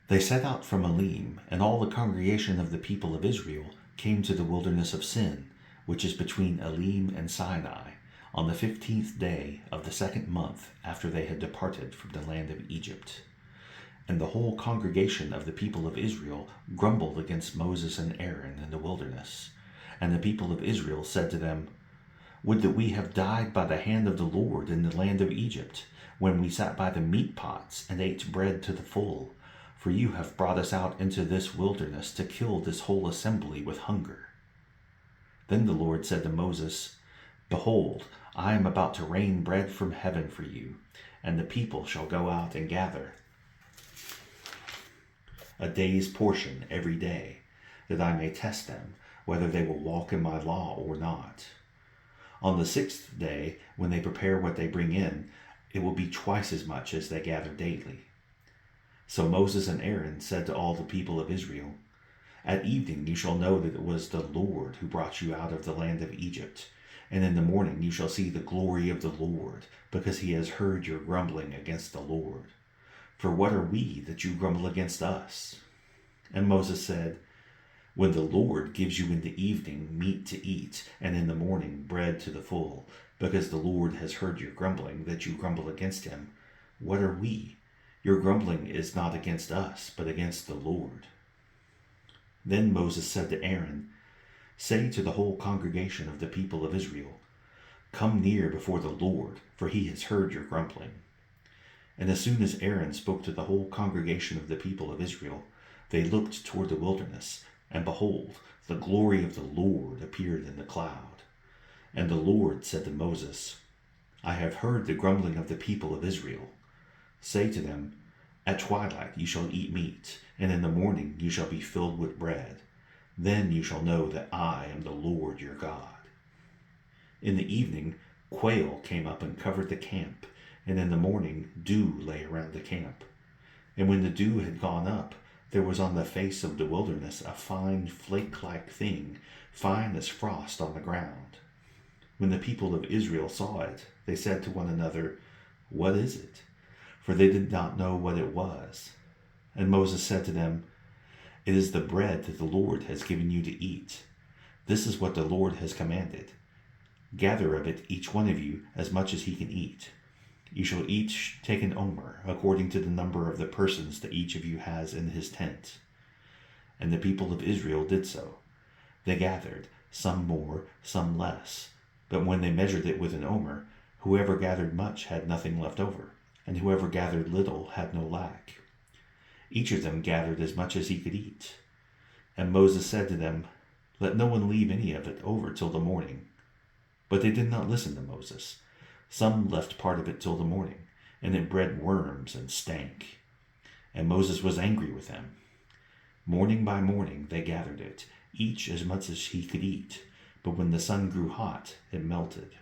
They set out from Elim, and all the congregation of the people of Israel came to the wilderness of Sin, which is between Elim and Sinai, on the 15th day of the second month after they had departed from the land of Egypt. And the whole congregation of the people of Israel grumbled against Moses and Aaron in the wilderness. And the people of Israel said to them, "Would that we had died by the hand of the Lord in the land of Egypt, when we sat by the meat pots and ate bread to the full. For you have brought us out into this wilderness to kill this whole assembly with hunger." Then the Lord said to Moses, "Behold, I am about to rain bread from heaven for you, and the people shall go out and gather a day's portion every day, that I may test them, whether they will walk in my law or not. On the 6th day, when they prepare what they bring in, it will be twice as much as they gather daily." So Moses and Aaron said to all the people of Israel, "At evening you shall know that it was the Lord who brought you out of the land of Egypt, and in the morning you shall see the glory of the Lord, because he has heard your grumbling against the Lord. For what are we that you grumble against us?" And Moses said, "When the Lord gives you in the evening meat to eat, and in the morning bread to the full, because the Lord has heard your grumbling, that you grumble against him, what are we? Your grumbling is not against us, but against the Lord." Then Moses said to Aaron, "Say to the whole congregation of the people of Israel, 'Come near before the Lord, for he has heard your grumbling.'" And as soon as Aaron spoke to the whole congregation of the people of Israel, they looked toward the wilderness, and behold, the glory of the Lord appeared in the cloud. And the Lord said to Moses, "I have heard the grumbling of the people of Israel. Say to them, 'At twilight you shall eat meat, and in the morning you shall be filled with bread. Then you shall know that I am the Lord your God.'" In the evening quail came up and covered the camp, and in the morning dew lay around the camp. And when the dew had gone up, there was on the face of the wilderness a fine flake-like thing, fine as frost on the ground. When the people of Israel saw it, they said to one another, "What is it?" For they did not know what it was. And Moses said to them, "It is the bread that the Lord has given you to eat. This is what the Lord has commanded. Gather of it each one of you as much as he can eat. You shall each take an omer, according to the number of the persons that each of you has in his tent." And the people of Israel did so. They gathered, some more, some less. But when they measured it with an omer, whoever gathered much had nothing left over, and whoever gathered little had no lack. Each of them gathered as much as he could eat. And Moses said to them, "Let no one leave any of it over till the morning." But they did not listen to Moses. Some left part of it till the morning, and it bred worms and stank. And Moses was angry with them. Morning by morning they gathered it, each as much as he could eat. But when the sun grew hot, it melted.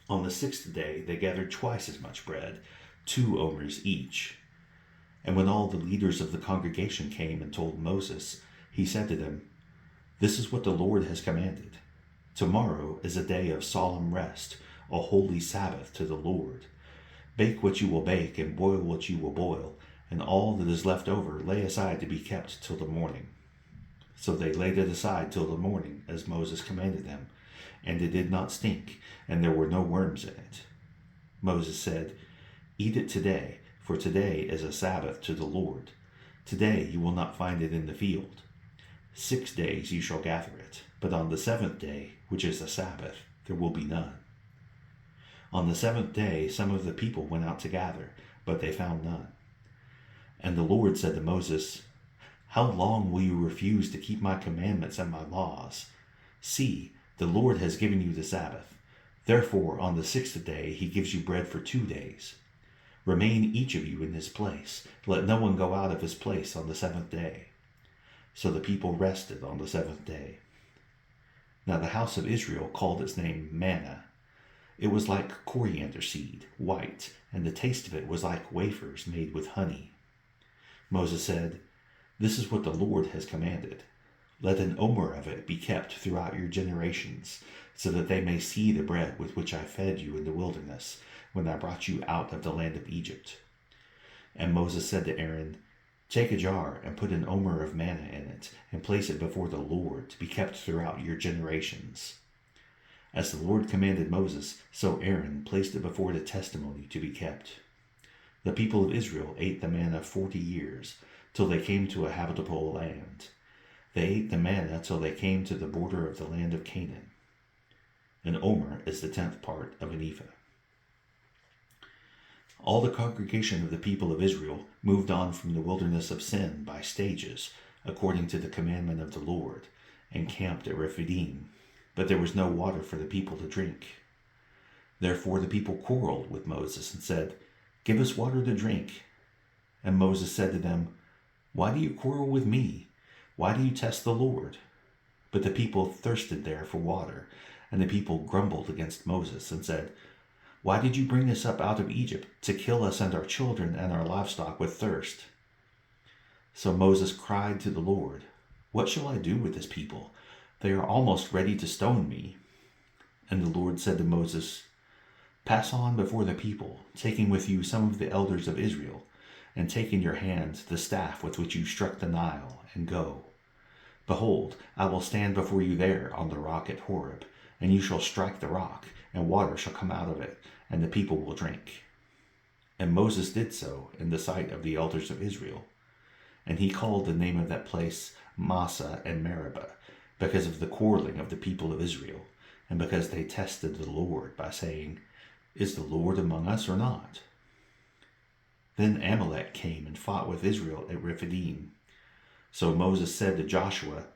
On the 6th day they gathered twice as much bread, 2 omers each. And when all the leaders of the congregation came and told Moses, he said to them, "This is what the Lord has commanded. Tomorrow is a day of solemn rest, a holy Sabbath to the Lord. Bake what you will bake and boil what you will boil, and all that is left over lay aside to be kept till the morning." So they laid it aside till the morning, as Moses commanded them, and it did not stink, and there were no worms in it. Moses said, "Eat it today, for today is a Sabbath to the Lord. Today you will not find it in the field. 6 days you shall gather it, but on the 7th day, which is the Sabbath, there will be none." On the 7th day some of the people went out to gather, but they found none. And the Lord said to Moses, "How long will you refuse to keep my commandments and my laws? See, the Lord has given you the Sabbath. Therefore on the 6th day he gives you bread for 2 days. Remain each of you in his place. Let no one go out of his place on the 7th day." So the people rested on the 7th day. Now the house of Israel called its name manna. It was like coriander seed, white, and the taste of it was like wafers made with honey. Moses said, "This is what the Lord has commanded. Let an omer of it be kept throughout your generations, so that they may see the bread with which I fed you in the wilderness, when I brought you out of the land of Egypt." And Moses said to Aaron, Take a jar and put an omer of manna in it, and place it before the Lord to be kept throughout your generations. As the Lord commanded Moses, so Aaron placed it before the testimony to be kept. The people of Israel ate the manna 40 years, till they came to a habitable land. They ate the manna till they came to the border of the land of Canaan. An omer is the 10th part of an ephah. All the congregation of the people of Israel moved on from the wilderness of Sin by stages, according to the commandment of the Lord, and camped at Rephidim. But there was no water for the people to drink. Therefore the people quarreled with Moses and said, "Give us water to drink." And Moses said to them, "Why do you quarrel with me? Why do you test the Lord?" But the people thirsted there for water, and the people grumbled against Moses and said, "Why did you bring us up out of Egypt to kill us and our children and our livestock with thirst?" So Moses cried to the Lord, "What shall I do with this people? They are almost ready to stone me." And the Lord said to Moses, "Pass on before the people, taking with you some of the elders of Israel, and take in your hand the staff with which you struck the Nile, and go. Behold, I will stand before you there on the rock at Horeb, and you shall strike the rock, and water shall come out of it, and the people will drink." And Moses did so in the sight of the elders of Israel. And he called the name of that place Massah and Meribah, because of the quarreling of the people of Israel, and because they tested the Lord by saying, "Is the Lord among us or not?" Then Amalek came and fought with Israel at Rephidim. So Moses said to Joshua,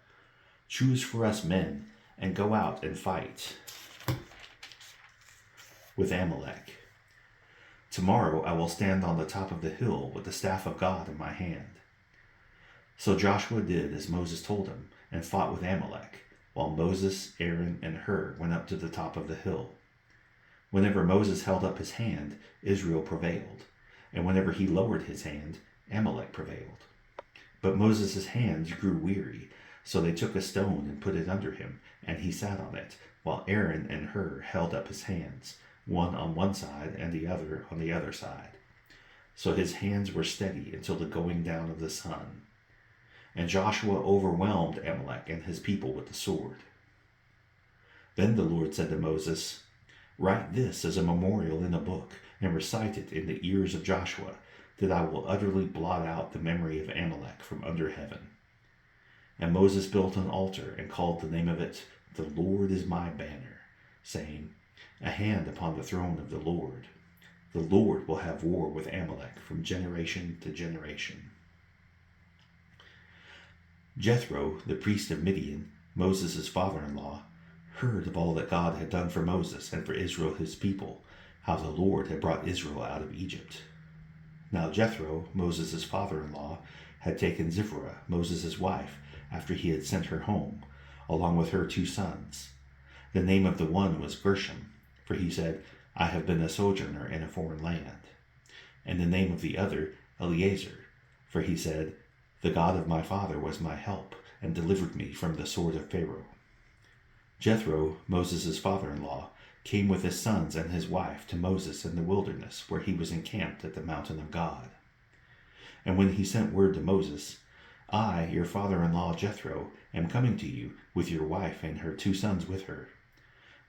"Choose for us men, and go out and fight with Amalek. Tomorrow I will stand on the top of the hill with the staff of God in my hand." So Joshua did as Moses told him, and fought with Amalek, while Moses, Aaron, and Hur went up to the top of the hill. Whenever Moses held up his hand, Israel prevailed, and whenever he lowered his hand, Amalek prevailed. But Moses' hands grew weary, so they took a stone and put it under him, and he sat on it, while Aaron and Hur held up his hands, one on one side and the other on the other side. So his hands were steady until the going down of the sun. And Joshua overwhelmed Amalek and his people with the sword. Then the Lord said to Moses, "Write this as a memorial in a book, and recite it in the ears of Joshua, that I will utterly blot out the memory of Amalek from under heaven." And Moses built an altar and called the name of it, "The Lord is my banner," saying, "A hand upon the throne of the Lord. The Lord will have war with Amalek from generation to generation." Jethro, the priest of Midian, Moses' father-in-law, heard of all that God had done for Moses and for Israel his people, how the Lord had brought Israel out of Egypt. Now Jethro, Moses' father-in-law, had taken Zipporah, Moses' wife, after he had sent her home, along with her 2 sons. The name of the one was Gershom, for he said, "I have been a sojourner in a foreign land." And the name of the other, Eleazar, for he said, "The God of my father was my help, and delivered me from the sword of Pharaoh." Jethro, Moses' father-in-law, came with his sons and his wife to Moses in the wilderness, where he was encamped at the mountain of God. And when he sent word to Moses, "I, your father-in-law Jethro, am coming to you, with your wife and her 2 sons with her,"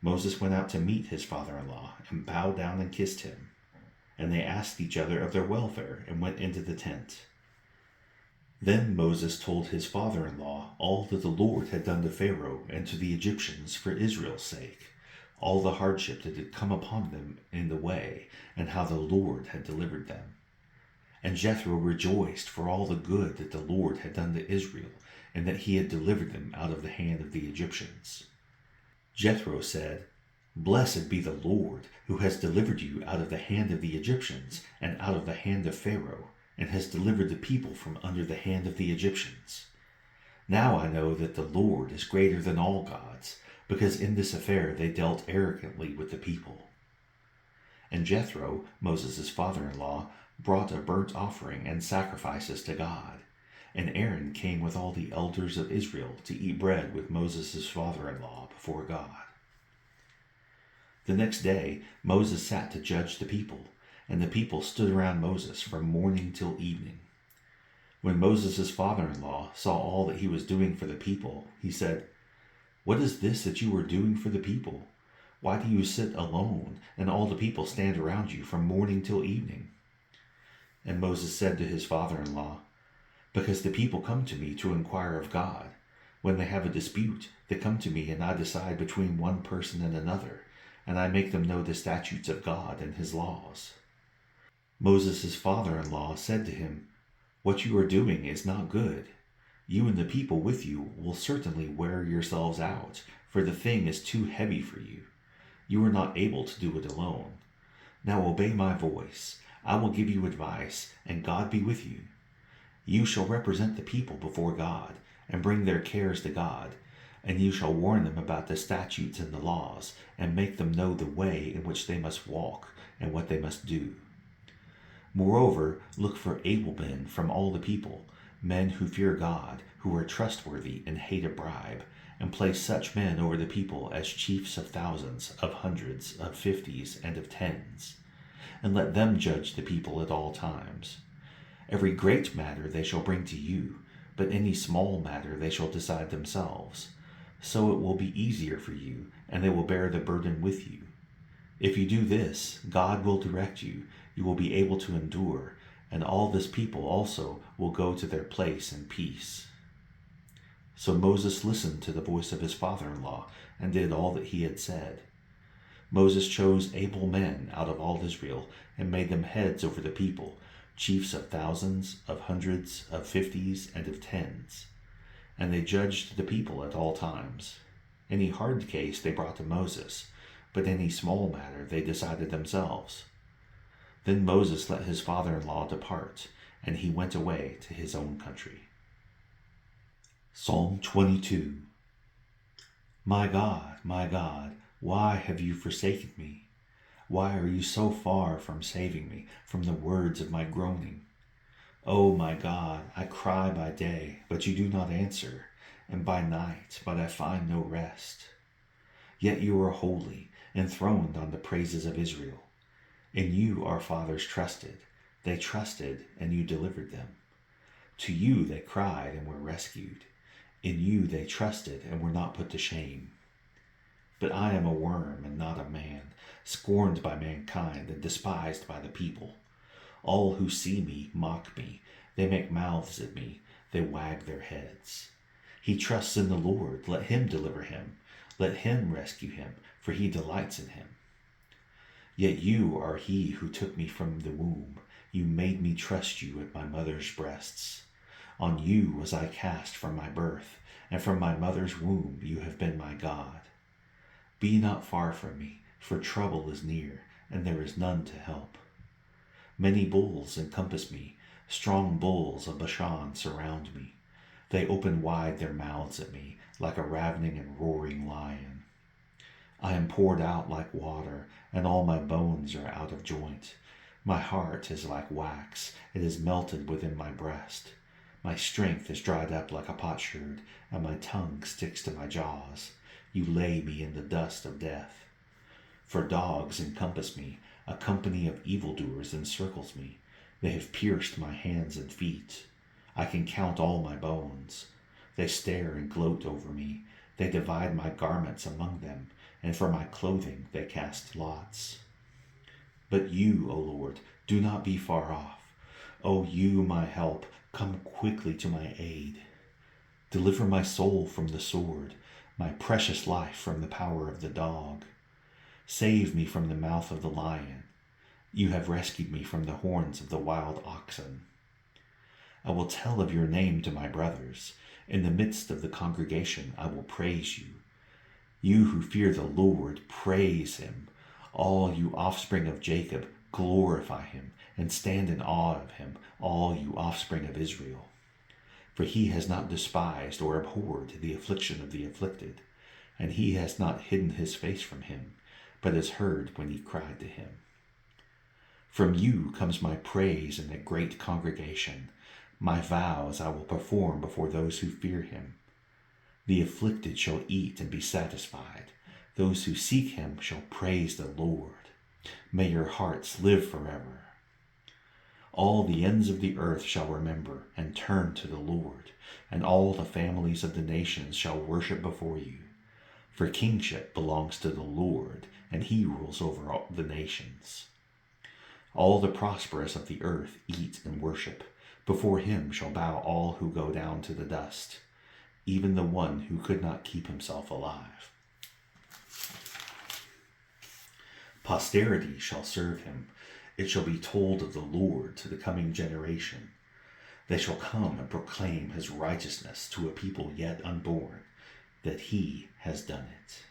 Moses went out to meet his father-in-law, and bowed down and kissed him. And they asked each other of their welfare, and went into the tent. Then Moses told his father-in-law all that the Lord had done to Pharaoh and to the Egyptians for Israel's sake, all the hardship that had come upon them in the way, and how the Lord had delivered them. And Jethro rejoiced for all the good that the Lord had done to Israel, and that he had delivered them out of the hand of the Egyptians. Jethro said, "Blessed be the Lord, who has delivered you out of the hand of the Egyptians, and out of the hand of Pharaoh, and has delivered the people from under the hand of the Egyptians. Now I know that the Lord is greater than all gods, because in this affair they dealt arrogantly with the people." And Jethro, Moses' father-in-law, brought a burnt offering and sacrifices to God. And Aaron came with all the elders of Israel to eat bread with Moses' father-in-law before God. The next day Moses sat to judge the people, and the people stood around Moses from morning till evening. When Moses' father-in-law saw all that he was doing for the people, he said, "What is this that you are doing for the people? Why do you sit alone, and all the people stand around you from morning till evening?" And Moses said to his father-in-law, "Because the people come to me to inquire of God. When they have a dispute, they come to me, and I decide between one person and another, and I make them know the statutes of God and his laws." Moses' father-in-law said to him, "What you are doing is not good. You and the people with you will certainly wear yourselves out, for the thing is too heavy for you. You are not able to do it alone. Now obey my voice. I will give you advice, and God be with you. You shall represent the people before God, and bring their cares to God, and you shall warn them about the statutes and the laws, and make them know the way in which they must walk, and what they must do. Moreover, look for able men from all the people, men who fear God, who are trustworthy and hate a bribe, and place such men over the people as chiefs of thousands, of hundreds, of fifties, and of tens. And let them judge the people at all times. Every great matter they shall bring to you, but any small matter they shall decide themselves. So it will be easier for you, and they will bear the burden with you. If you do this, God will direct you. You will be able to endure, and all this people also will go to their place in peace." So Moses listened to the voice of his father-in-law and did all that he had said. Moses chose able men out of all Israel and made them heads over the people, chiefs of thousands, of hundreds, of fifties, and of tens. And they judged the people at all times. Any hard case they brought to Moses, but any small matter they decided themselves. Then Moses let his father-in-law depart, and he went away to his own country. Psalm 22. My God, why have you forsaken me? Why are you so far from saving me from the words of my groaning? Oh my God, I cry by day, but you do not answer, and by night, but I find no rest. Yet you are holy, enthroned on the praises of Israel. In you our fathers trusted. They trusted, and you delivered them. To you they cried and were rescued. In you they trusted and were not put to shame. But I am a worm and not a man, scorned by mankind and despised by the people. All who see me mock me. They make mouths at me. They wag their heads. He trusts in the Lord. Let him deliver him. Let him rescue him, for he delights in him. Yet you are he who took me from the womb. You made me trust you at my mother's breasts. On you was I cast from my birth, and from my mother's womb you have been my God. Be not far from me, for trouble is near, and there is none to help. Many bulls encompass me, strong bulls of Bashan surround me. They open wide their mouths at me, like a ravening and roaring lion. I am poured out like water, and all my bones are out of joint. My heart is like wax, it is melted within my breast. My strength is dried up like a potsherd, and my tongue sticks to my jaws. You lay me in the dust of death. For dogs encompass me, a company of evildoers encircles me. They have pierced my hands and feet. I can count all my bones. They stare and gloat over me. They divide my garments among them, and for my clothing they cast lots. But you, O Lord, do not be far off. O you, my help, come quickly to my aid. Deliver my soul from the sword, my precious life from the power of the dog. Save me from the mouth of the lion. You have rescued me from the horns of the wild oxen. I will tell of your name to my brothers. In the midst of the congregation I will praise you. You who fear the Lord, praise him. All you offspring of Jacob, glorify him, and stand in awe of him, all you offspring of Israel. For he has not despised or abhorred the affliction of the afflicted, and he has not hidden his face from him, but has heard when he cried to him. From you comes my praise in a great congregation. My vows I will perform before those who fear him. The afflicted shall eat and be satisfied. Those who seek him shall praise the Lord. May your hearts live forever. All the ends of the earth shall remember and turn to the Lord, and all the families of the nations shall worship before you. For kingship belongs to the Lord, and he rules over all the nations. All the prosperous of the earth eat and worship. Before him shall bow all who go down to the dust, even the one who could not keep himself alive. Posterity shall serve him. It shall be told of the Lord to the coming generation. They shall come and proclaim his righteousness to a people yet unborn, that he has done it.